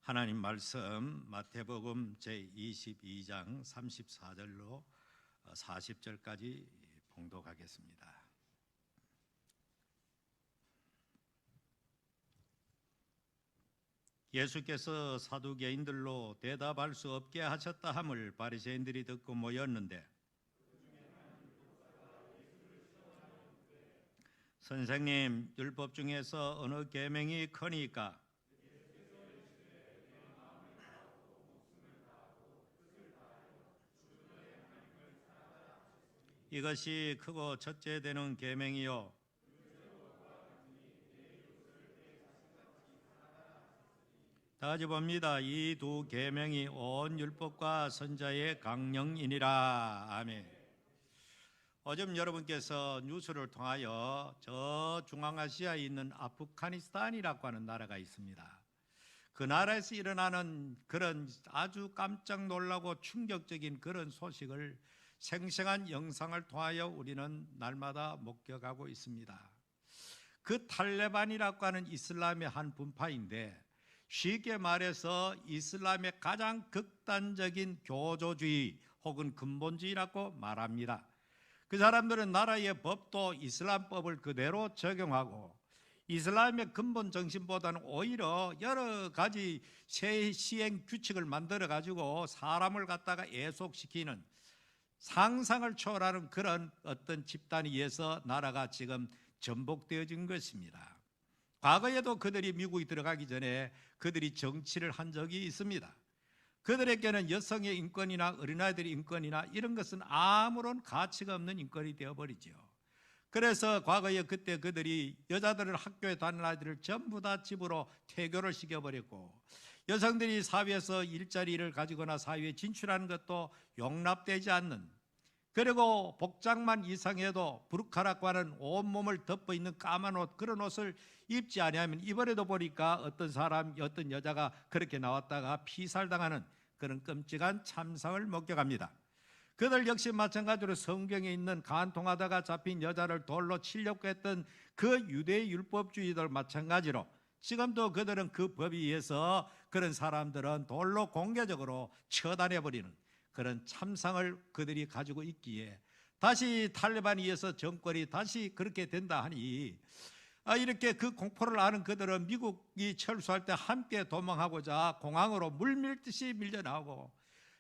하나님 말씀 마태복음 제22장 34절로 40절까지 봉독하겠습니다. 예수께서 사두개인들로 대답할 수 없게 하셨다 함을 바리새인들이 듣고 모였는데, 선생님, 율법 중에서 어느 계명이 크니까? 이것이 크고 첫째 되는 계명이요, 다시 봅니다. 이 두 계명이 온 율법과 선자의 강령이니라. 아멘. 어제 여러분께서 뉴스를 통하여 저 중앙아시아에 있는 아프가니스탄이라고 하는 나라가 있습니다. 그 나라에서 일어나는 그런 아주 깜짝 놀라고 충격적인 그런 소식을 생생한 영상을 통하여 우리는 날마다 목격하고 있습니다. 그 탈레반이라고 하는 이슬람의 한 분파인데, 쉽게 말해서 이슬람의 가장 극단적인 교조주의 혹은 근본주의라고 말합니다. 그 사람들은 나라의 법도 이슬람법을 그대로 적용하고 이슬람의 근본 정신보다는 오히려 여러 가지 시행 규칙을 만들어 가지고 사람을 갖다가 애속시키는, 상상을 초월하는 그런 어떤 집단에 의해서 나라가 지금 전복되어진 것입니다. 과거에도 그들이 미국에 들어가기 전에 그들이 정치를 한 적이 있습니다. 그들에게는 여성의 인권이나 어린아이들의 인권이나 이런 것은 아무런 가치가 없는 인권이 되어버리죠. 그래서 과거에 그때 그들이 여자들을 학교에 다니는 아이들을 전부 다 집으로 퇴교를 시켜버렸고, 여성들이 사회에서 일자리를 가지거나 사회에 진출하는 것도 용납되지 않는, 그리고 복장만 이상해도 부르카라고 하는 온몸을 덮어 있는 까만 옷, 그런 옷을 입지 아니하면 이번에도 보니까 어떤 여자가 그렇게 나왔다가 피살당하는 그런 끔찍한 참상을 목격합니다. 그들 역시 마찬가지로 성경에 있는 간통하다가 잡힌 여자를 돌로 치려고 했던 그 유대 율법주의들 마찬가지로 지금도 그들은 그 법에 의해서 그런 사람들은 돌로 공개적으로 처단해버리는 그런 참상을 그들이 가지고 있기에, 다시 탈레반에 의해서 정권이 다시 그렇게 된다 하니 이렇게 그 공포를 아는 그들은 미국이 철수할 때 함께 도망하고자 공항으로 물밀듯이 밀려나오고,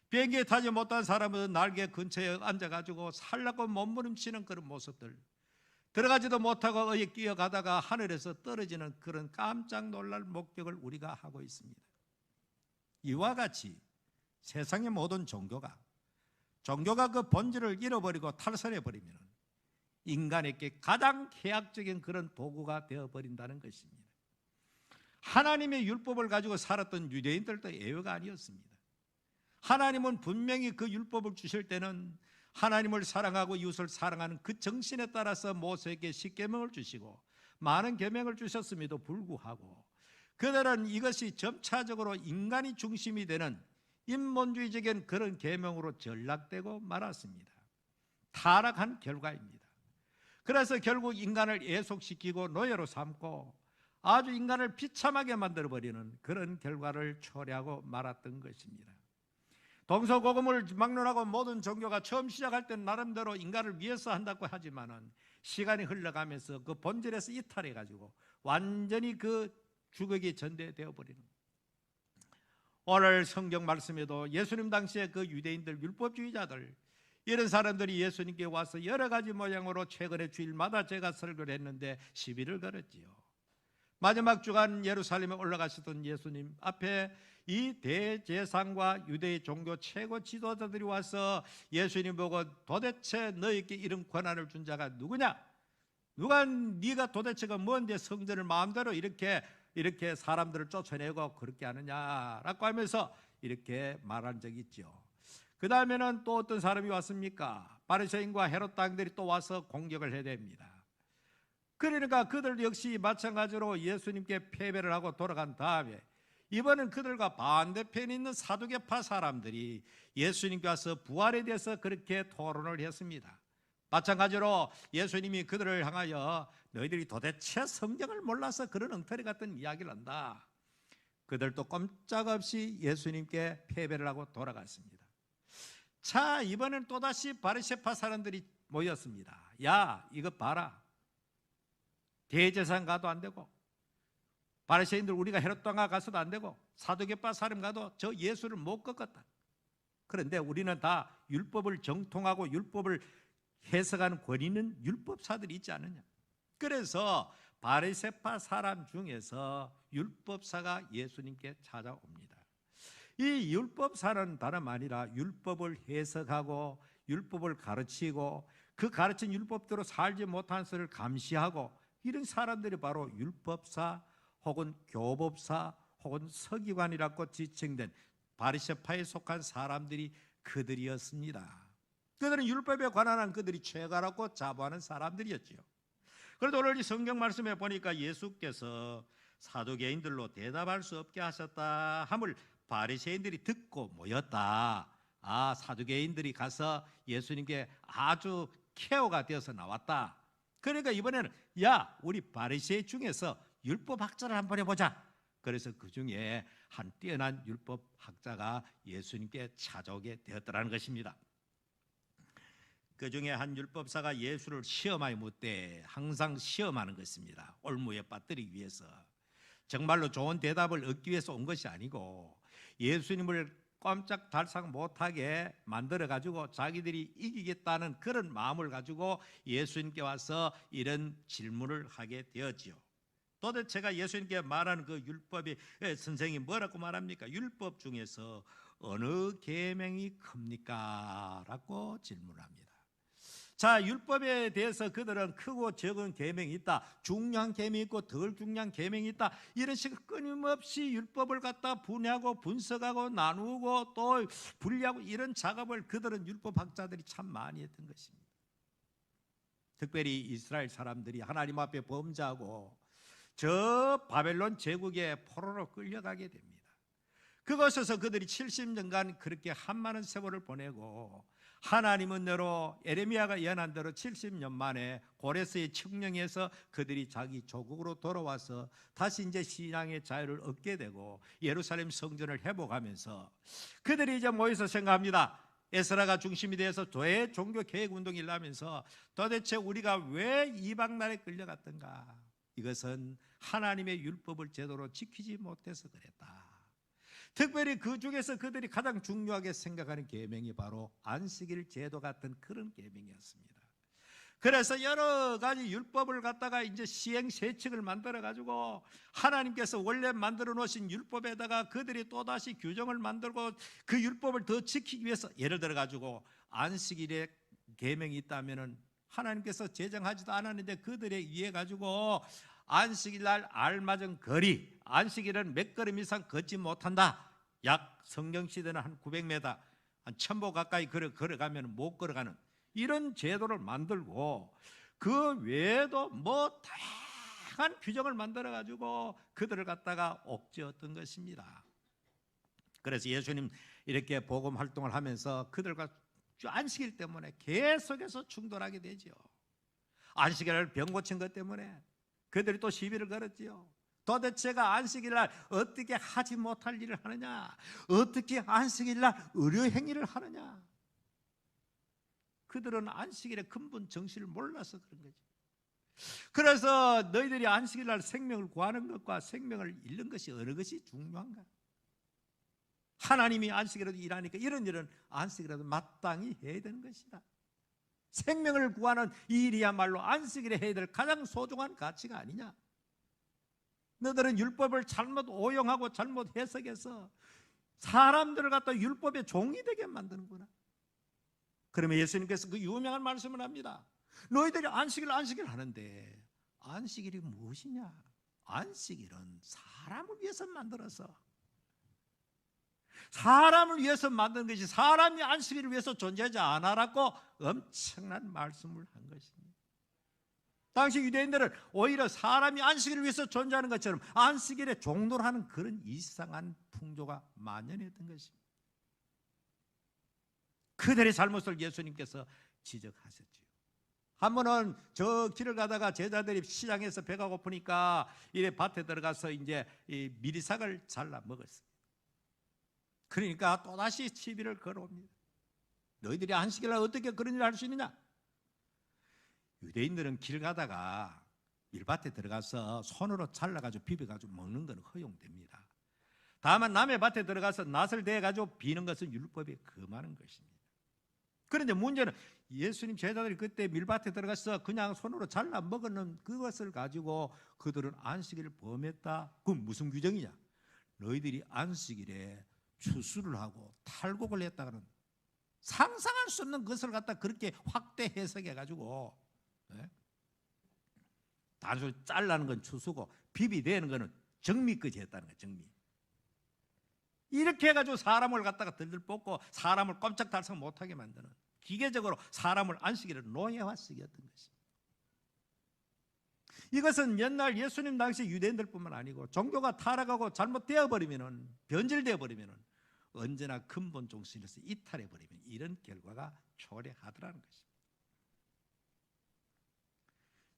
비행기에 타지 못한 사람은 날개 근처에 앉아가지고 살라고 몸부림치는 그런 모습들, 들어가지도 못하고 뛰어가다가 하늘에서 떨어지는 그런 깜짝 놀랄 목격을 우리가 하고 있습니다. 이와 같이 세상의 모든 종교가 그 본질을 잃어버리고 탈선해버리면 인간에게 가장 해악적인 그런 도구가 되어버린다는 것입니다. 하나님의 율법을 가지고 살았던 유대인들도 예외가 아니었습니다. 하나님은 분명히 그 율법을 주실 때는 하나님을 사랑하고 이웃을 사랑하는 그 정신에 따라서 모세에게 10계명을 주시고 많은 계명을 주셨음에도 불구하고 그들은 이것이 점차적으로 인간이 중심이 되는 인본주의적인 그런 계명으로 전락되고 말았습니다. 타락한 결과입니다. 그래서 결국 인간을 애속시키고 노예로 삼고 아주 인간을 비참하게 만들어버리는 그런 결과를 초래하고 말았던 것입니다. 동서고금을 막론하고 모든 종교가 처음 시작할 때는 나름대로 인간을 위해서 한다고 하지만은 시간이 흘러가면서 그 본질에서 이탈해가지고 완전히 그 주객이 전대되어 버리는, 오늘 성경 말씀에도 예수님 당시에 그 유대인들 율법주의자들, 이런 사람들이 예수님께 와서 여러 가지 모양으로 최근에 주일마다 제가 설교를 했는데 시비를 걸었지요. 마지막 주간 예루살렘에 올라가시던 예수님 앞에 이 대제사장과 유대의 종교 최고 지도자들이 와서 예수님 보고 도대체 너에게 이런 권한을 준 자가 누구냐? 네가 도대체가 뭔데 성전을 마음대로 이렇게 사람들을 쫓아내고 그렇게 하느냐라고 하면서 이렇게 말한 적이 있죠. 그 다음에는 또 어떤 사람이 왔습니까? 바리새인과 헤롯 당들이 또 와서 공격을 해야 됩니다. 그러니까 그들 역시 마찬가지로 예수님께 패배를 하고 돌아간 다음에 이번엔 그들과 반대편에 있는 사두개파 사람들이 예수님께 와서 부활에 대해서 그렇게 토론을 했습니다. 마찬가지로 예수님이 그들을 향하여 너희들이 도대체 성경을 몰라서 그런 엉터리 같은 이야기를 한다. 그들도 꼼짝없이 예수님께 패배를 하고 돌아갔습니다. 자, 이번엔 또다시 바리새파 사람들이 모였습니다. 야, 이거 봐라. 대제사장 가도 안 되고, 바리새인들 우리가 헤롯 땅가 가서도 안 되고, 사두개파 사람 가도 저 예수를 못 꺾었다. 그런데 우리는 다 율법을 정통하고 율법을 해석하는 권위는 율법사들이 있지 않느냐. 그래서 바리새파 사람 중에서 율법사가 예수님께 찾아옵니다. 이 율법사는 다름 아니라 율법을 해석하고 율법을 가르치고 그 가르친 율법대로 살지 못한 것을 감시하고 이런 사람들이 바로 율법사 혹은 교법사 혹은 서기관이라고 지칭된 바리새파에 속한 사람들이 그들이었습니다. 그들은 율법에 관한 그들이 최고라고 자부하는 사람들이었지요. 그런데 오늘 이 성경 말씀에 보니까 예수께서 사두개인들로 대답할 수 없게 하셨다 함을 바리새인들이 듣고 모였다. 아, 사두개인들이 가서 예수님께 아주 케어가 되어서 나왔다. 그러니까 이번에는 야, 우리 바리새인 중에서 율법학자를 한번 해보자. 그래서 그 중에 한 뛰어난 율법학자가 예수님께 찾아오게 되었더라는 것입니다. 그 중에 한 율법사가 예수를 시험하여 묻되 항상 시험하는 것입니다. 올무에 빠뜨리기 위해서. 정말로 좋은 대답을 얻기 위해서 온 것이 아니고 예수님을 꼼짝달싹 못하게 만들어가지고 자기들이 이기겠다는 그런 마음을 가지고 예수님께 와서 이런 질문을 하게 되었지요. 도대체가 예수님께 말하는 그 율법의 선생이 뭐라고 말합니까? 율법 중에서 어느 계명이 큽니까? 라고 질문합니다. 자, 율법에 대해서 그들은 크고 적은 계명이 있다, 중요한 계명이 있고 덜 중요한 계명이 있다, 이런 식으로 끊임없이 율법을 갖다 분해하고 분석하고 나누고 또 분리하고 이런 작업을 그들은 율법학자들이 참 많이 했던 것입니다. 특별히 이스라엘 사람들이 하나님 앞에 범죄하고 저 바벨론 제국의 포로로 끌려가게 됩니다. 그곳에서 그들이 70년간 그렇게 한많은 세월을 보내고 하나님은 너로 에레미야가 예언한 대로 70년 만에 고레스의 칙령에서 그들이 자기 조국으로 돌아와서 다시 이제 신앙의 자유를 얻게 되고 예루살렘 성전을 회복하면서 그들이 이제 모여서 생각합니다. 에스라가 중심이 되어서 종교 개혁 운동이 일어나면서 도대체 우리가 왜 이방 나라에 끌려갔던가? 이것은 하나님의 율법을 제대로 지키지 못해서 그랬다. 특별히 그 중에서 그들이 가장 중요하게 생각하는 계명이 바로 안식일 제도 같은 그런 계명이었습니다. 그래서 여러 가지 율법을 갖다가 이제 시행세칙을 만들어 가지고 하나님께서 원래 만들어 놓으신 율법에다가 그들이 또다시 규정을 만들고 그 율법을 더 지키기 위해서 예를 들어 가지고 안식일에 계명이 있다면은 하나님께서 제정하지도 않았는데 그들에 의해 가지고 안식일 날 알맞은 거리, 안식일은 몇 걸음 이상 걷지 못한다. 약 성경시대는 한 900m, 한 1000보 가까이 걸어가면 못 걸어가는 이런 제도를 만들고 그 외에도 뭐 다양한 규정을 만들어 가지고 그들을 갖다가 옥죄었던 것입니다. 그래서 예수님 이렇게 복음 활동을 하면서 그들과 안식일 때문에 계속해서 충돌하게 되죠. 안식일을 병 고친 것 때문에 그들이 또 시비를 걸었지요. 도대체가 안식일날 어떻게 하지 못할 일을 하느냐, 어떻게 안식일날 의료행위를 하느냐. 그들은 안식일의 근본 정신을 몰라서 그런 거죠. 그래서 너희들이 안식일날 생명을 구하는 것과 생명을 잃는 것이 어느 것이 중요한가? 하나님이 안식일에도 일하니까 이런 일은 안식일에도 마땅히 해야 되는 것이다. 생명을 구하는 이 일이야말로 안식일에 해야 될 가장 소중한 가치가 아니냐. 너희들은 율법을 잘못 오용하고 잘못 해석해서 사람들을 갖다 율법의 종이 되게 만드는구나. 그러면 예수님께서 그 유명한 말씀을 합니다. 너희들이 안식일 하는데 안식일이 무엇이냐? 안식일은 사람을 위해서 만들어서 사람을 위해서 만든 것이 사람이 안식일을 위해서 존재하지 않아라고 엄청난 말씀을 한 것입니다. 당시 유대인들은 오히려 사람이 안식일을 위해서 존재하는 것처럼 안식일에 종노하는 그런 이상한 풍조가 만연했던 것입니다. 그들의 잘못을 예수님께서 지적하셨지요. 한 번은 저 길을 가다가 제자들이 시장에서 배가 고프니까 이래 밭에 들어가서 이제 이 미리삭을 잘라 먹었어요. 그러니까 또다시 시비를 걸어옵니다. 너희들이 안식일날 어떻게 그런 일을 할 수 있느냐? 유대인들은 길 가다가 밀밭에 들어가서 손으로 잘라가지고 비벼가지고 먹는 건 허용됩니다. 다만 남의 밭에 들어가서 낫을 대가지고 비는 것은 율법에 금하는 것입니다. 그런데 문제는 예수님 제자들이 그때 밀밭에 들어가서 그냥 손으로 잘라 먹는 그것을 가지고 그들은 안식일을 범했다. 그건 무슨 규정이냐? 너희들이 안식일에 추수를 하고 탈곡을 했다가는 상상할 수 없는 것을 갖다 그렇게 확대 해석해가지고, 단순히 잘라는 건 추수고 비비대는 거는 정미까지 했다는 거예요. 정미. 이렇게 해가지고 사람을 갖다가 들들 뽑고 사람을 꼼짝달싹 못하게 만드는, 기계적으로 사람을 안식일을 노예화시켰던 것입니다. 이것은 옛날 예수님 당시 유대인들뿐만 아니고 종교가 타락하고 잘못되어 버리면은, 변질되어 버리면은 언제나 근본 정신에서 이탈해 버리면 이런 결과가 초래하더라는 것입니다.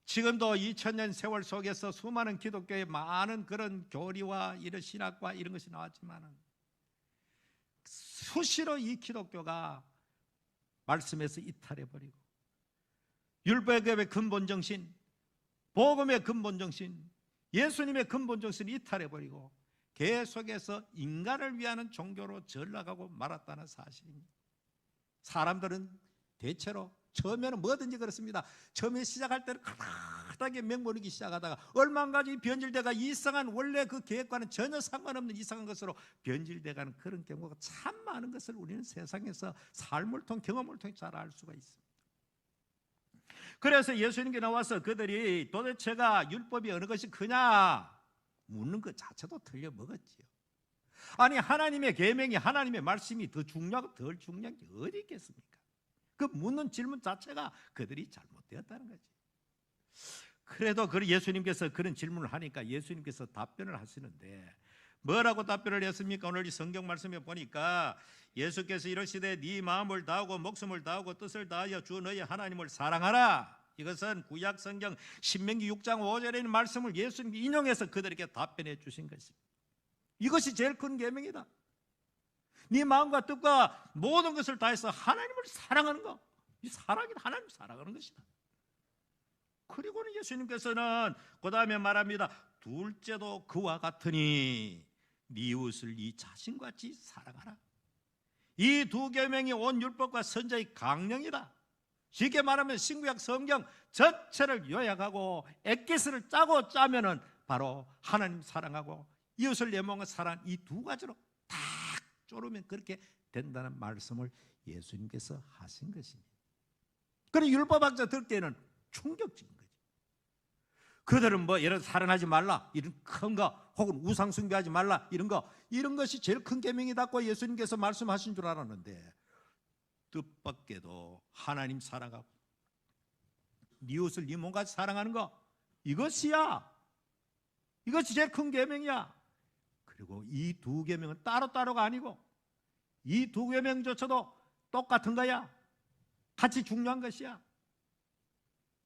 지금도 2000년 세월 속에서 수많은 기독교의 많은 그런 교리와 이런 신학과 이런 것이 나왔지만은 수시로 이 기독교가 말씀에서 이탈해 버리고 율법의 근본 정신, 복음의 근본 정신, 예수님의 근본 정신을 이탈해 버리고 계속해서 인간을 위하는 종교로 전락하고 말았다는 사실입니다. 사람들은 대체로 처음에는 뭐든지 그렇습니다. 처음에 시작할 때는 크게 맹모르기 시작하다가 얼마 안 가지 변질돼가 이상한, 원래 그 계획과는 전혀 상관없는 이상한 것으로 변질돼가는 그런 경우가 참 많은 것을 우리는 세상에서 삶을 통해, 경험을 통해 잘 알 수가 있습니다. 그래서 예수님께 나와서 그들이 도대체가 율법이 어느 것이 크냐 묻는 것 자체도 틀려 먹었지요. 아니, 하나님의 계명이, 하나님의 말씀이 더 중요하고 덜 중요한 게 어디 있겠습니까? 그 묻는 질문 자체가 그들이 잘못되었다는 거지. 그래도 예수님께서 그런 질문을 하니까 예수님께서 답변을 하시는데 뭐라고 답변을 했습니까? 오늘 이 성경 말씀에 보니까 예수께서 이러시되 네 마음을 다하고 목숨을 다하고 뜻을 다하여 주 너희 하나님을 사랑하라. 이것은 구약 성경 신명기 6장 5절에 있는 말씀을 예수님이 인용해서 그들에게 답변해 주신 것입니다. 이것이 제일 큰 계명이다. 네 마음과 뜻과 모든 것을 다해서 하나님을 사랑하는 것, 이 사랑이 하나님을 사랑하는 것이다. 그리고는 예수님께서는 그 다음에 말합니다. 둘째도 그와 같으니 네 이웃을 네 자신같이 사랑하라. 이 두 계명이 온 율법과 선지자의 강령이다. 쉽게 말하면 신구약 성경 전체를 요약하고 엑기스를 짜고 짜면은 바로 하나님 사랑하고 이웃을 내 몸과 사랑, 이 두 가지로 딱 쪼르면 그렇게 된다는 말씀을 예수님께서 하신 것입니다. 그런데 율법학자 듣기에는 충격적인 거죠. 그들은 뭐 예를 들어 사랑하지 말라 이런 큰 거, 혹은 우상 숭배하지 말라 이런 거, 이런 것이 제일 큰 계명이다고 예수님께서 말씀하신 줄 알았는데 뜻밖에도 하나님 사랑하고 네 이웃을 네 몸같이 사랑하는 거, 이것이 제일 큰 계명이야. 그리고 이 두 계명은 따로따로가 아니고 이 두 계명조차도 똑같은 거야. 같이 중요한 것이야.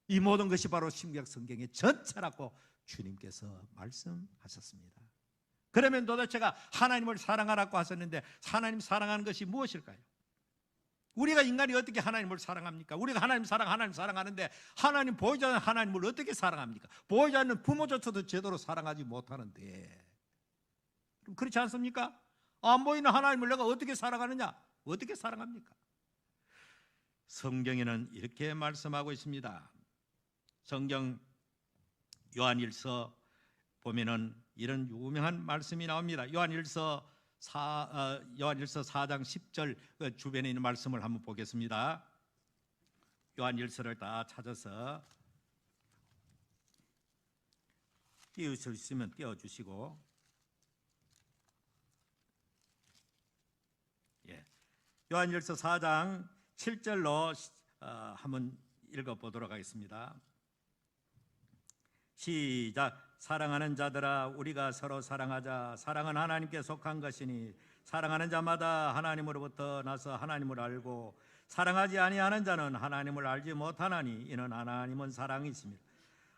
이 모든 것이 바로 신구약 성경의 전체라고 주님께서 말씀하셨습니다. 그러면 도대체가 하나님을 사랑하라고 하셨는데 하나님 사랑하는 것이 무엇일까요? 우리가 인간이 어떻게 하나님을 사랑합니까? 우리가 하나님 사랑하는데 하나님, 보이지 않는 하나님을 어떻게 사랑합니까? 보이지 않는 부모조차도 제대로 사랑하지 못하는데, 그럼 그렇지 않습니까? 안 보이는 하나님을 내가 어떻게 사랑하느냐? 어떻게 사랑합니까? 성경에는 이렇게 말씀하고 있습니다. 성경 요한일서 보면은 이런 유명한 말씀이 나옵니다. 요한일서 4장 10절 그 주변에 있는 말씀을 한번 보겠습니다. 요한일서를 다 찾아서 띄울 수 있으면 띄워주시고, 요한일서 4장 7절로 한번 읽어보도록 하겠습니다. 시작. 사랑하는 자들아, 우리가 서로 사랑하자. 사랑은 하나님께 속한 것이니 사랑하는 자마다 하나님으로부터 나서 하나님을 알고 사랑하지 아니하는 자는 하나님을 알지 못하나니 이는 하나님은 사랑이십니다.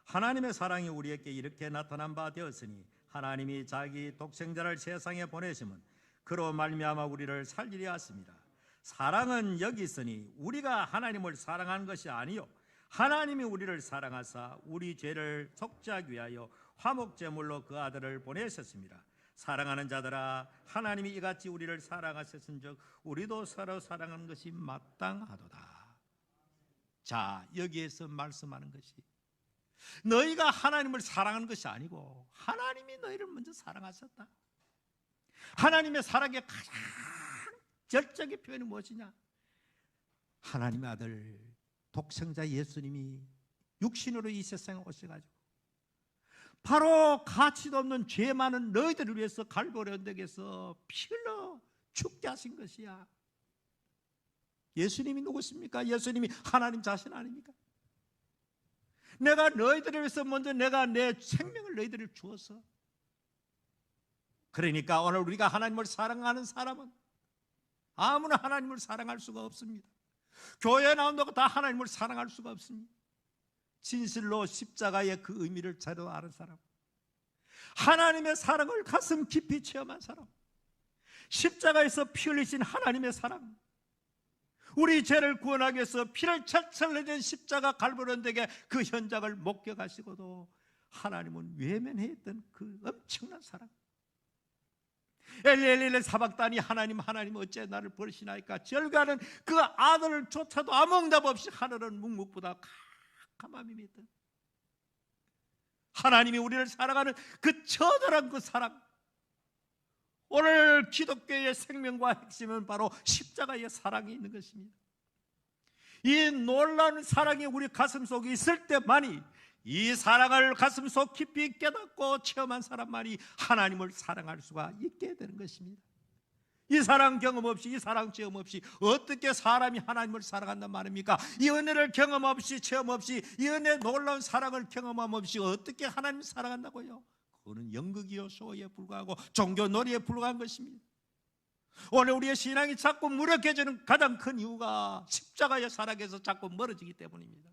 하나님의 사랑이 우리에게 이렇게 나타난 바 되었으니 하나님이 자기 독생자를 세상에 보내심은 그로 말미암아 우리를 살리려 하십니다. 사랑은 여기 있으니 우리가 하나님을 사랑한 것이 아니요 하나님이 우리를 사랑하사 우리 죄를 속죄하기 위하여 화목제물로 그 아들을 보내셨습니다. 사랑하는 자들아, 하나님이 이같이 우리를 사랑하셨은즉 우리도 서로 사랑하는 것이 마땅하도다. 자, 여기에서 말씀하는 것이 너희가 하나님을 사랑하는 것이 아니고 하나님이 너희를 먼저 사랑하셨다. 하나님의 사랑의 가장 절정의 표현이 무엇이냐? 하나님의 아들 독생자 예수님이 육신으로 이 세상에 오셔가지고 바로 가치도 없는 죄 많은 너희들을 위해서 갈보리 언덕에서 피 흘러 죽게 하신 것이야. 예수님이 누구십니까? 예수님이 하나님 자신 아닙니까? 내가 너희들을 위해서 먼저 내가 내 생명을 너희들을 주어서, 그러니까 오늘 우리가 하나님을 사랑하는 사람은 아무나 하나님을 사랑할 수가 없습니다. 교회에 나온다고 다 하나님을 사랑할 수가 없습니다. 진실로 십자가의 그 의미를 제대로 아는 사람, 하나님의 사랑을 가슴 깊이 체험한 사람, 십자가에서 피 흘리신 하나님의 사랑, 우리 죄를 구원하기 위해서 피를 철철 흘린 십자가 갈보리 언덕의 그 현장을 목격하시고도 하나님은 외면했던 그 엄청난 사랑, 엘리엘리 사박다니 하나님 어째 나를 버리시나이까 절규하는 그 아들을 조차도 아무 응답 없이 하늘은 묵묵보다 캄캄함이 믿던 하나님이 우리를 사랑하는 그 처절한 그 사랑, 오늘 기독교의 생명과 핵심은 바로 십자가의 사랑이 있는 것입니다. 이 놀라운 사랑이 우리 가슴 속에 있을 때만이, 이 사랑을 가슴 속 깊이 깨닫고 체험한 사람만이 하나님을 사랑할 수가 있게 되는 것입니다. 이 사랑 경험 없이, 이 사랑 체험 없이 어떻게 사람이 하나님을 사랑한단 말입니까? 이 은혜를 경험 없이, 체험 없이, 이 은혜의 놀라운 사랑을 경험함 없이 어떻게 하나님을 사랑한다고요? 그거는 연극이요 쇼에 불과하고 종교 놀이에 불과한 것입니다. 오늘 우리의 신앙이 자꾸 무력해지는 가장 큰 이유가 십자가의 사랑에서 자꾸 멀어지기 때문입니다.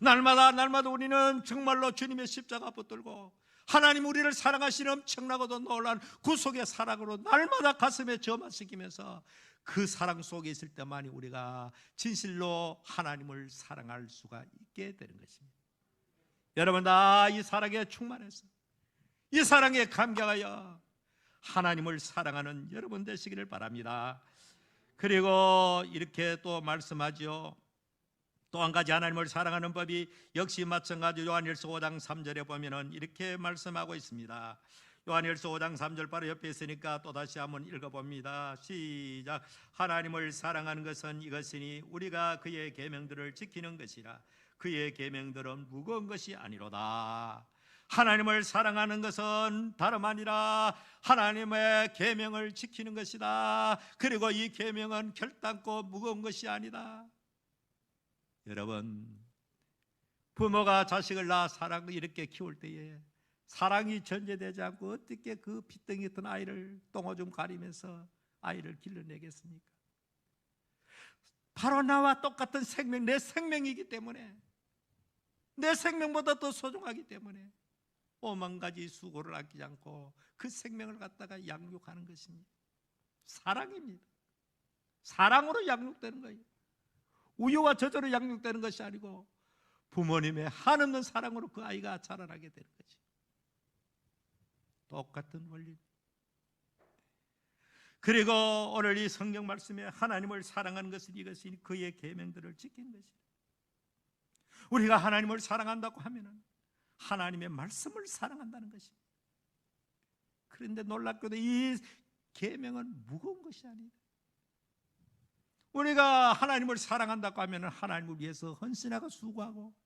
날마다 우리는 정말로 주님의 십자가 붙들고 하나님 우리를 사랑하시는 엄청나고도 놀라운 구속의 사랑으로 날마다 가슴에 점화시키면서 그 사랑 속에 있을 때만이 우리가 진실로 하나님을 사랑할 수가 있게 되는 것입니다. 여러분 다 이 사랑에 충만해서, 이 사랑에 감격하여 하나님을 사랑하는 여러분 되시기를 바랍니다. 그리고 이렇게 또 말씀하죠. 또 한 가지 하나님을 사랑하는 법이 역시 마찬가지로 요한일서 5장 3절에 보면은 이렇게 말씀하고 있습니다. 요한일서 5장 3절 바로 옆에 있으니까 또다시 한번 읽어봅니다. 시작. 하나님을 사랑하는 것은 이것이니 우리가 그의 계명들을 지키는 것이라. 그의 계명들은 무거운 것이 아니로다. 하나님을 사랑하는 것은 다름 아니라 하나님의 계명을 지키는 것이다. 그리고 이 계명은 결단코 무거운 것이 아니다. 여러분, 부모가 자식을 낳아 사랑을 이렇게 키울 때에 사랑이 전제되지 않고 어떻게 그 핏덩이 같은 아이를 똥오줌 가리면서 아이를 길러내겠습니까? 바로 나와 똑같은 생명, 내 생명이기 때문에, 내 생명보다 더 소중하기 때문에 오만 가지 수고를 아끼지 않고 그 생명을 갖다가 양육하는 것입니다. 사랑입니다. 사랑으로 양육되는 거예요. 우유와 저절로 양육되는 것이 아니고 부모님의 한없는 사랑으로 그 아이가 자라나게 되는 거지. 똑같은 원리. 그리고 오늘 이 성경 말씀에 하나님을 사랑하는 것은 이것이니 그의 계명들을 지키는 것이다. 우리가 하나님을 사랑한다고 하면은 하나님의 말씀을 사랑한다는 것입니다. 그런데 놀랍게도 이 계명은 무거운 것이 아니다. 우리가 하나님을 사랑한다고 하면 하나님을 위해서 헌신하고 수고하고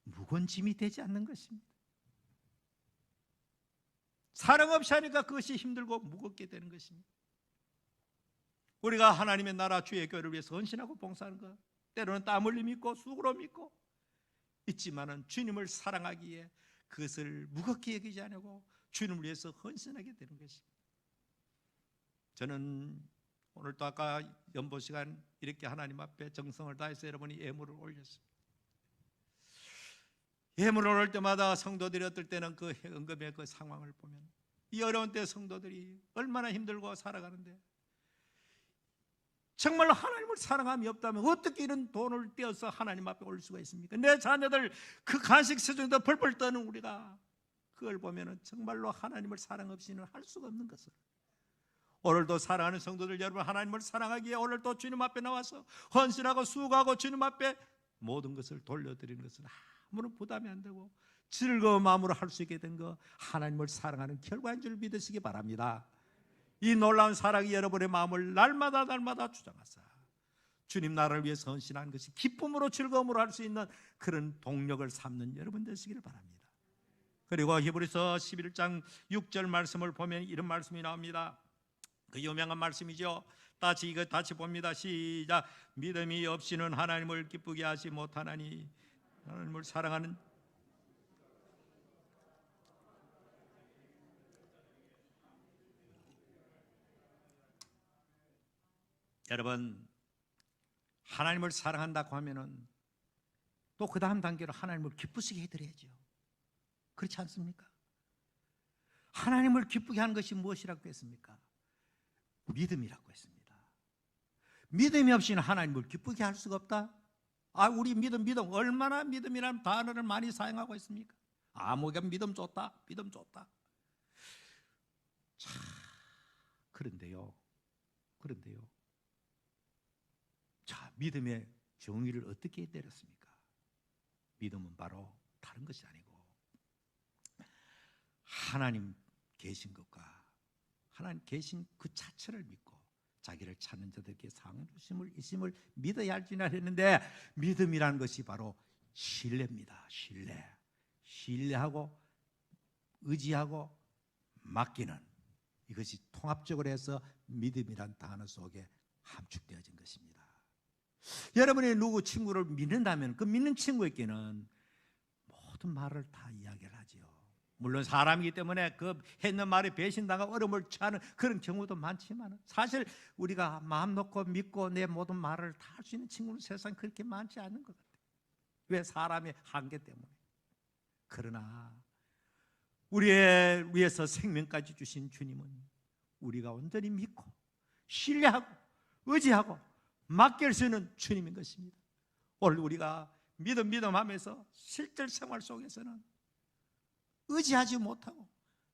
무거운 짐이 되지 않는 것입니다. 사랑 없이 하니까 그것이 힘들고 무겁게 되는 것입니다. 우리가 하나님의 나라 주의 교회를 위해서 헌신하고 봉사하는 것, 때로는 땀 흘림 있고 수고로 있고 있지만은 주님을 사랑하기에 그것을 무겁게 여기지 않고 주님을 위해서 헌신하게 되는 것입니다. 저는 오늘도 아까 연보 시간 이렇게 하나님 앞에 정성을 다해서 여러분이 예물을 올렸습니다. 예물을 올릴 때마다 성도들이 어떨 때는 그 헌금의 그 상황을 보면 이 어려운 때 성도들이 얼마나 힘들고 살아가는데 정말로 하나님을 사랑함이 없다면 어떻게 이런 돈을 떼어서 하나님 앞에 올 수가 있습니까? 내 자녀들 그 간식 세정도 벌벌 떠는 우리가 그걸 보면 정말로 하나님을 사랑 없이는 할 수가 없는 것을, 오늘도 사랑하는 성도들 여러분, 하나님을 사랑하기에 오늘도 주님 앞에 나와서 헌신하고 수고하고 주님 앞에 모든 것을 돌려드리는 것은 아무런 부담이 안 되고 즐거운 마음으로 할 수 있게 된 거 하나님을 사랑하는 결과인 줄 믿으시기 바랍니다. 이 놀라운 사랑이 여러분의 마음을 날마다 주장하사 주님 나라를 위해서 헌신하는 것이 기쁨으로 즐거움으로 할 수 있는 그런 동력을 삼는 여러분 되시기를 바랍니다. 그리고 히브리서 11장 6절 말씀을 보면 이런 말씀이 나옵니다. 그 유명한 말씀이죠. 다시 봅니다. 시작. 믿음이 없이는 하나님을 기쁘게 하지 못하나니. 하나님을 사랑하는 여러분, 하나님을 사랑한다고 하면은 또 그 다음 단계로 하나님을 기쁘시게 해드려야죠. 그렇지 않습니까? 하나님을 기쁘게 하는 것이 무엇이라고 했습니까? 믿음이라고 했습니다. 믿음이 없이는 하나님을 기쁘게 할 수가 없다. 우리 믿음 얼마나 믿음이라는 단어를 많이 사용하고 있습니까? 뭐가 믿음 좋다. 자, 그런데요. 자, 믿음의 정의를 어떻게 내렸습니까? 믿음은 바로 다른 것이 아니고 하나님 계신 것과 하나님 계신 그 자체를 믿고 자기를 찾는 자들에게 상 주심을 있음을 믿어야 할지나 했는데, 믿음이라는 것이 바로 신뢰입니다. 신뢰하고 의지하고 맡기는, 이것이 통합적으로 해서 믿음이란 단어 속에 함축되어진 것입니다. 여러분이 누구 친구를 믿는다면 그 믿는 친구에게는 모든 말을 다 이야기를 하지요. 물론 사람이기 때문에 그 했는 말에 배신당하고 어려움을 처하는 그런 경우도 많지만 사실 우리가 마음 놓고 믿고 내 모든 말을 다 할 수 있는 친구는 세상에 그렇게 많지 않은 것 같아요. 왜? 사람의 한계 때문에. 그러나 우리의 위해서 생명까지 주신 주님은 우리가 온전히 믿고 신뢰하고 의지하고 맡길 수 있는 주님인 것입니다. 오늘 우리가 믿음 하면서 실제 생활 속에서는 의지하지 못하고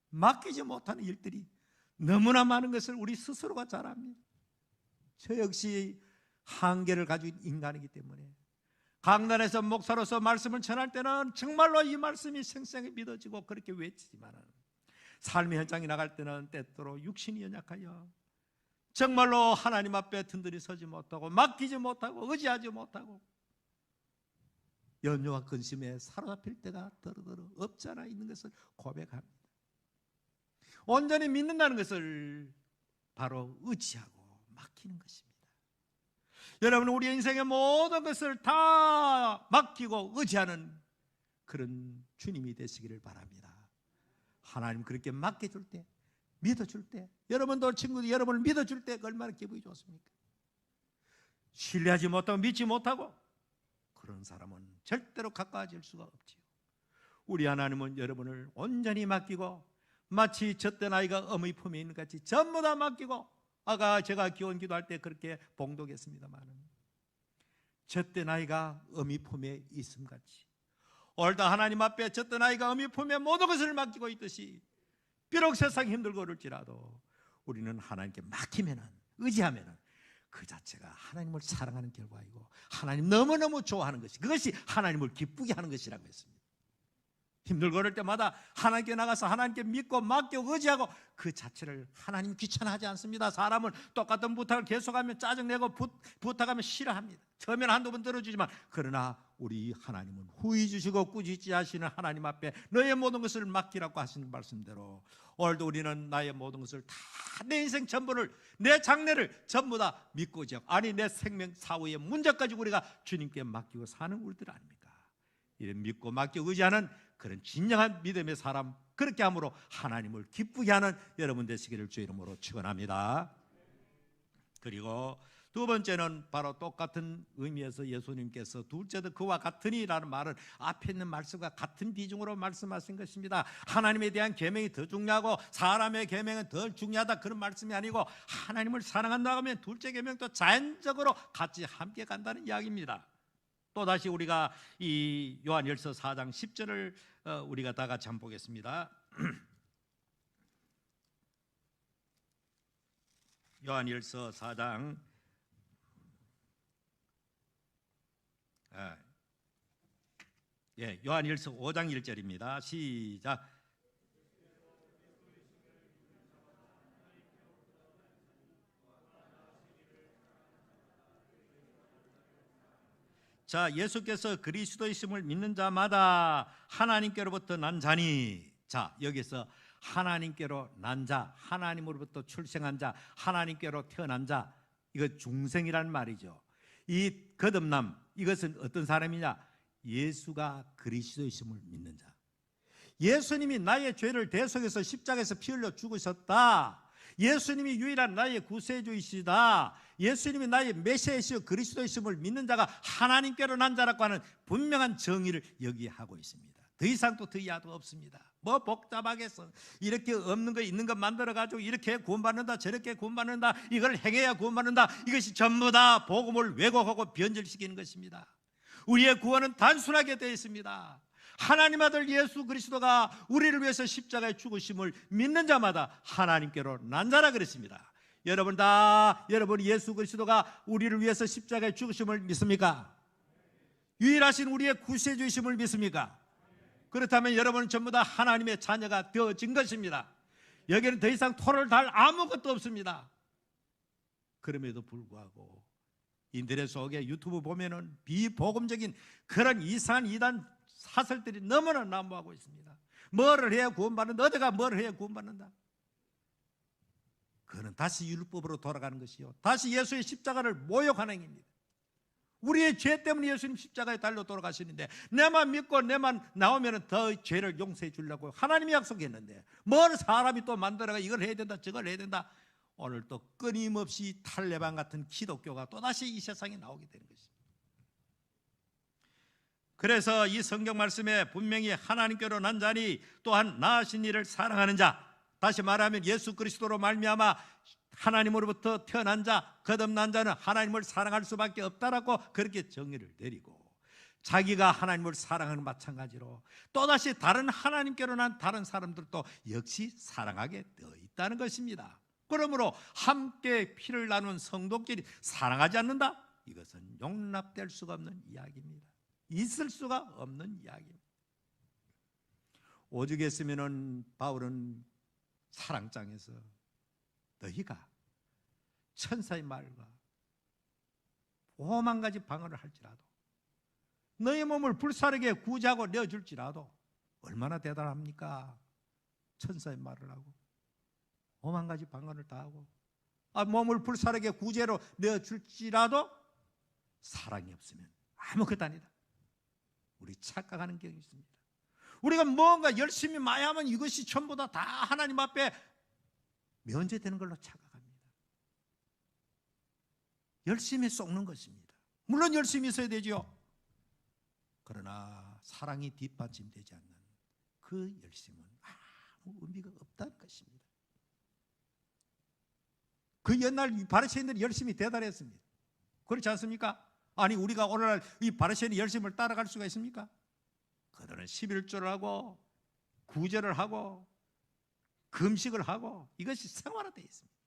맡기지 못하는 일들이 너무나 많은 것을 우리 스스로가 잘 압니다. 저 역시 한계를 가진 인간이기 때문에 강단에서 목사로서 말씀을 전할 때는 정말로 이 말씀이 생생히 믿어지고 그렇게 외치지만 삶의 현장에 나갈 때는 때때로 육신이 연약하여 정말로 하나님 앞에 든든히 서지 못하고 맡기지 못하고 의지하지 못하고 연요와 근심에 사로잡힐 때가 더러더러 없잖아 있는 것을 고백합니다. 온전히 믿는다는 것을 바로 의지하고 맡기는 것입니다. 여러분, 우리 인생의 모든 것을 다 맡기고 의지하는 그런 주님이 되시기를 바랍니다. 하나님 그렇게 맡겨줄 때, 믿어줄 때, 여러분도 친구들 여러분을 믿어줄 때 얼마나 기분이 좋습니까? 신뢰하지 못하고 믿지 못하고 그런 사람은 절대로 가까워질 수가 없지요. 우리 하나님은 여러분을 온전히 맡기고 마치 젖된 아이가 어머니 품에 있는 것 같이 전부 다 맡기고, 아까 제가 기원 기도할 때 그렇게 봉독했습니다만 젖된 아이가 어머니 품에 있음 같이 오늘도 하나님 앞에 젖된 아이가 어머니 품에 모든 것을 맡기고 있듯이 비록 세상이 힘들고 그럴지라도 우리는 하나님께 맡기면은, 의지하면은 그 자체가 하나님을 사랑하는 결과이고 하나님 너무너무 좋아하는 것이, 그것이 하나님을 기쁘게 하는 것이라고 했습니다. 힘들고 그럴 때마다 하나님께 나가서 하나님께 믿고 맡기고 의지하고 그 자체를 하나님 귀찮아하지 않습니다. 사람은 똑같은 부탁을 계속하면 짜증내고 부탁하면 싫어합니다. 처음에는 한두 번 들어주지만 그러나 우리 하나님은 후히 주시고 꾸짖지 하시는 하나님 앞에 너의 모든 것을 맡기라고 하시는 말씀대로 오늘도 우리는 나의 모든 것을 다, 내 인생 전부를, 내 장래를 전부 다 믿고 내 생명 사후의 문제까지 우리가 주님께 맡기고 사는 우리들 아닙니까? 이런 믿고 맡기고 의지하는 그런 진정한 믿음의 사람, 그렇게 함으로 하나님을 기쁘게 하는 여러분 되시기를 주의 이름으로 축원합니다. 그리고 두 번째는 바로 똑같은 의미에서 예수님께서 둘째도 그와 같으니라는 말은 앞에 있는 말씀과 같은 비중으로 말씀하신 것입니다. 하나님에 대한 계명이 더 중요하고 사람의 계명은 더 중요하다, 그런 말씀이 아니고 하나님을 사랑한다고 하면 둘째 계명도 자연적으로 같이 함께 간다는 이야기입니다. 또다시 우리가 이 요한일서 4장 10절을 우리가 다 같이 한번 보겠습니다. 요한일서 4장 요한일서 5장 1절입니다. 시작. 자, 예수께서 그리스도이심을 믿는 자마다 하나님께로부터 난 자니. 자, 여기서 하나님께로 난 자, 하나님으로부터 출생한 자, 하나님께로 태어난 자, 이거 중생이란 말이죠. 이 거듭남, 이것은 어떤 사람이냐? 예수가 그리스도이심을 믿는 자. 예수님이 나의 죄를 대속해서 십자가에서 피 흘려 죽으셨다. 예수님이 유일한 나의 구세주이시다. 예수님이 나의 메시아이시여 그리스도이심을 믿는 자가 하나님께로 난 자라고 하는 분명한 정의를 여기 하고 있습니다. 더 이상 또 더 이하도 없습니다. 뭐 복잡하겠어. 이렇게 없는 거 있는 거 만들어가지고 이렇게 구원받는다, 저렇게 구원받는다, 이걸 행해야 구원받는다, 이것이 전부 다 복음을 왜곡하고 변질시키는 것입니다. 우리의 구원은 단순하게 되어 있습니다. 하나님 아들 예수 그리스도가 우리를 위해서 십자가에 죽으심을 믿는 자마다 하나님께로 난 자라 그랬습니다. 여러분 예수 그리스도가 우리를 위해서 십자가에 죽으심을 믿습니까? 유일하신 우리의 구세주이심을 믿습니까? 그렇다면 여러분은 전부 다 하나님의 자녀가 되어진 것입니다. 여기는 더 이상 토를 달 아무것도 없습니다. 그럼에도 불구하고 인터넷 속에 유튜브 보면은 비복음적인 그런 이상한 이단 사설들이 너무나 난무하고 있습니다. 뭐를 해야 구원받는다, 어디가 뭘 해야 구원받는다. 그는 다시 율법으로 돌아가는 것이요, 다시 예수의 십자가를 모욕하는 행위입니다. 우리의 죄 때문에 예수님 십자가에 달려 돌아가시는데 내만 믿고 내만 나오면 더 죄를 용서해 주려고 하나님이 약속했는데 뭘 사람이 또 만들어가 이걸 해야 된다, 저걸 해야 된다. 오늘 또 끊임없이 탈레반 같은 기독교가 또다시 이 세상에 나오게 되는 것입니다. 그래서 이 성경 말씀에 분명히 하나님께로 난 자니 또한 나으신 이를 사랑하는 자, 다시 말하면 예수 그리스도로 말미암아 하나님으로부터 태어난 자, 거듭난 자는 하나님을 사랑할 수밖에 없다라고 그렇게 정의를 내리고, 자기가 하나님을 사랑하는 마찬가지로 또다시 다른 하나님께로 난 다른 사람들도 역시 사랑하게 되어 있다는 것입니다. 그러므로 함께 피를 나눈 성도끼리 사랑하지 않는다? 이것은 용납될 수가 없는 이야기입니다. 있을 수가 없는 이야기입니다. 오죽했으면 바울은 사랑장에서 너희가 천사의 말과 5만 가지 방언을 할지라도 너희 몸을 불사르게 구제하고 내어줄지라도 얼마나 대단합니까? 천사의 말을 하고 5만 가지 방언을 다 하고 몸을 불사르게 구제로 내어줄지라도 사랑이 없으면 아무것도 아니다. 우리 착각하는 경향이 있습니다. 우리가 뭔가 열심히 많이 하면 이것이 전부 다 하나님 앞에 면제되는 걸로 착각합니다. 열심히 쏟는 것입니다. 물론 열심히 있어야 되죠. 그러나 사랑이 뒷받침되지 않는 그 열심은 아무 의미가 없다는 것입니다. 그 옛날 바리새인들이 열심히 대단했습니다. 그렇지 않습니까? 아니 우리가 오늘날 이 바리새인의 열심을 따라갈 수가 있습니까? 그들은 11조를 하고 구제를 하고 금식을 하고 이것이 생활화되어 있습니다.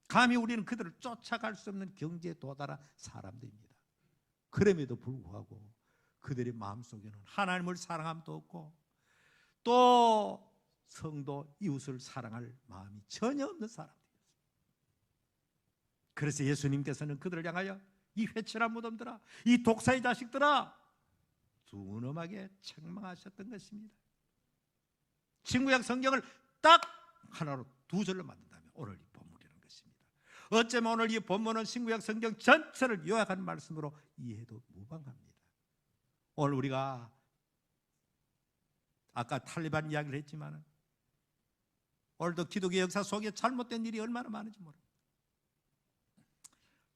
감히 우리는 그들을 쫓아갈 수 없는 경지에 도달한 사람들입니다. 그럼에도 불구하고 그들의 마음속에는 하나님을 사랑함도 없고 또 성도 이웃을 사랑할 마음이 전혀 없는 사람들이었습니다. 그래서 예수님께서는 그들을 향하여 이 회칠한 무덤들아, 이 독사의 자식들아, 두놈하게 책망하셨던 것입니다. 신구약 성경을 딱 하나로 두 절로 만든다면 오늘 이 본문이라는 것입니다. 어쩌면 오늘 이 본문은 신구약 성경 전체를 요약한 말씀으로 이해도 무방합니다. 오늘 우리가 아까 탈레반 이야기를 했지만 오늘도 기독교 역사 속에 잘못된 일이 얼마나 많은지 모릅니다.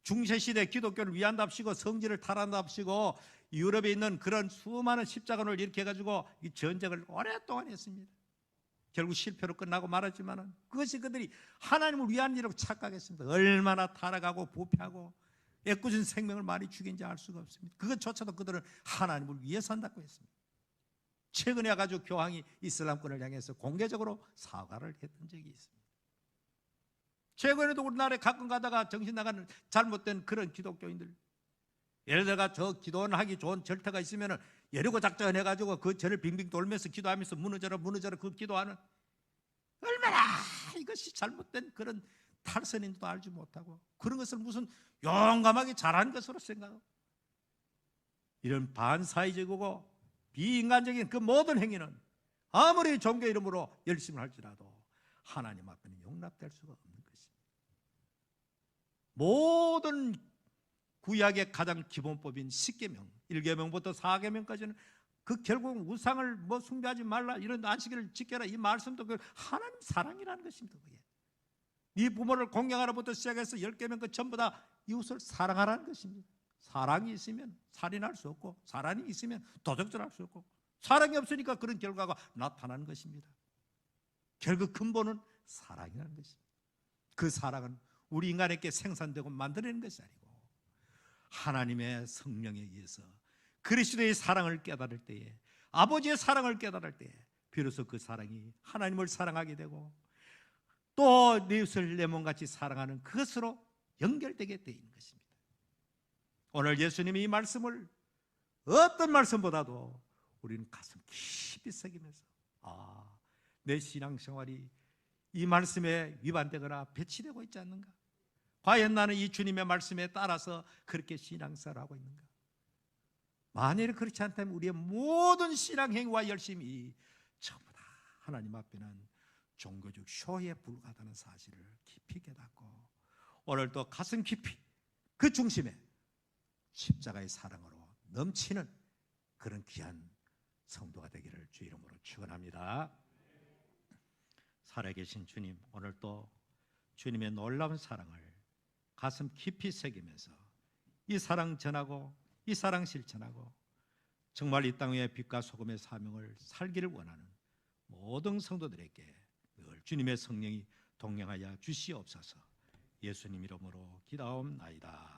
중세시대 기독교를 위한답시고 성지를 탈환답시고 유럽에 있는 그런 수많은 십자가를 일으켜가지고 이 전쟁을 오랫동안 했습니다. 결국 실패로 끝나고 말았지만 그것이 그들이 하나님을 위한 일로 착각했습니다. 얼마나 타락하고 부패하고 애꿎은 생명을 많이 죽인지 알 수가 없습니다. 그것조차도 그들은 하나님을 위해서 한다고 했습니다. 최근에 와가지고 교황이 이슬람권을 향해서 공개적으로 사과를 했던 적이 있습니다. 최근에도 우리나라에 가끔 가다가 정신 나가는 잘못된 그런 기독교인들, 예를 들어 저 기도하기 좋은 절터가 있으면 예리고 작전 해가지고 그 절을 빙빙 돌면서 기도하면서 무너져라 그 기도하는, 얼마나 이것이 잘못된 그런 탈선인지도 알지 못하고 그런 것을 무슨 용감하게 잘한 것으로 생각하고, 이런 반사회적이고 비인간적인 그 모든 행위는 아무리 종교 이름으로 열심히 할지라도 하나님 앞에는 용납될 수가 없는 것입니다. 모든 구약의 가장 기본법인 10계명, 1계명부터 4계명까지는 그 결국 우상을 숭배하지 말라, 이런 안식일을 지켜라, 이 말씀도 그 하나님 사랑이라는 것입니다. 그게 네 부모를 공경하라부터 시작해서 10계명 그 전부 다 이웃을 사랑하라는 것입니다. 사랑이 있으면 살인할 수 없고, 사랑이 있으면 도적질할 수 없고, 사랑이 없으니까 그런 결과가 나타나는 것입니다. 결국 근본은 사랑이라는 것입니다. 그 사랑은 우리 인간에게 생산되고 만들어내는 것이 아니고 하나님의 성령에 의해서 그리스도의 사랑을 깨달을 때에, 아버지의 사랑을 깨달을 때에 비로소 그 사랑이 하나님을 사랑하게 되고 또 내 이웃을 내 몸같이 사랑하는 그것으로 연결되게 되어 있는 것입니다. 오늘 예수님이 이 말씀을 어떤 말씀보다도 우리는 가슴 깊이 새기면서 내 신앙생활이 이 말씀에 위반되거나 배치되고 있지 않는가? 과연 나는 이 주님의 말씀에 따라서 그렇게 신앙생활을 하고 있는가? 만일 그렇지 않다면 우리의 모든 신앙행위와 열심이 전부 다 하나님 앞에는 종교적 쇼에 불과하다는 사실을 깊이 깨닫고 오늘도 가슴 깊이 그 중심에 십자가의 사랑으로 넘치는 그런 귀한 성도가 되기를 주 이름으로 축원합니다. 살아계신 주님, 오늘 또 주님의 놀라운 사랑을 가슴 깊이 새기면서 이 사랑 전하고 이 사랑 실천하고 정말 이 땅 위에 빛과 소금의 사명을 살기를 원하는 모든 성도들에게 늘 주님의 성령이 동행하여 주시옵소서. 예수님 이름으로 기도하옵나이다.